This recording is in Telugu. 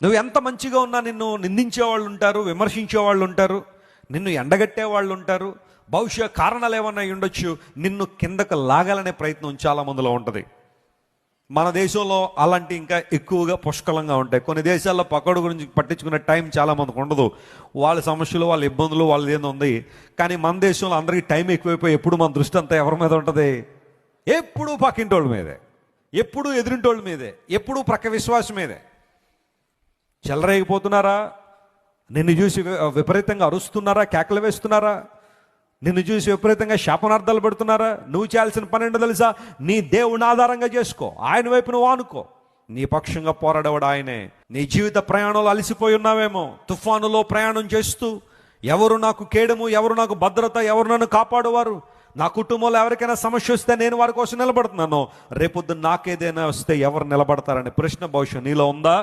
నువ్వు ఎంత మంచిగా ఉన్నా నిన్ను నిందించే వాళ్ళు ఉంటారు, విమర్శించే వాళ్ళు ఉంటారు, నిన్ను ఎండగట్టే వాళ్ళు ఉంటారు. బహుశా కారణాలు ఏమన్నా ఉండొచ్చు. నిన్ను కిందకు లాగాలనే ప్రయత్నం చాలా మందిలో ఉంటుంది. మన దేశంలో అలాంటి ఇంకా ఎక్కువగా పుష్కలంగా ఉంటాయి. కొన్ని దేశాల్లో పక్కడు గురించి పట్టించుకునే టైం చాలామందికి ఉండదు. వాళ్ళ సమస్యలు, వాళ్ళ ఇబ్బందులు, వాళ్ళది ఏందో ఉంది. కానీ మన దేశంలో అందరికీ టైం ఎక్కువైపోయి ఎప్పుడు మన దృష్టి అంతా ఎవరి మీద ఉంటుంది? ఎప్పుడూ పక్కింటోళ్ళ మీదే, ఎప్పుడూ ఎదురింటోళ్ళ మీదే, ఎప్పుడూ ప్రక్క విశ్వాసం మీదే. చెలరేగిపోతున్నారా? నిన్ను చూసి విపరీతంగా అరుస్తున్నారా? కేకలు వేస్తున్నారా? నిన్ను చూసి విపరీతంగా శాపనార్థాలు పెడుతున్నారా? నువ్వు చేయాల్సిన పని ఏంటో తెలుసా? నీ దేవుని ఆధారంగా చేసుకో, ఆయన వైపు నువ్వు ఆనుకో. నీ పక్షంగా పోరాడేవాడు ఆయనే. నీ జీవిత ప్రయాణంలో అలసిపోయి ఉన్నావేమో, తుఫానులో ప్రయాణం చేస్తూ ఎవరు నాకు కేడము, ఎవరు నాకు భద్రత, ఎవరు నన్ను కాపాడువారు, నా కుటుంబంలో ఎవరికైనా సమస్య వస్తే నేను వారి కోసం నిలబడుతున్నాను, రేపొద్దు నాకేదైనా వస్తే ఎవరు నిలబడతారనే ప్రశ్న బహుశా నీలో ఉందా?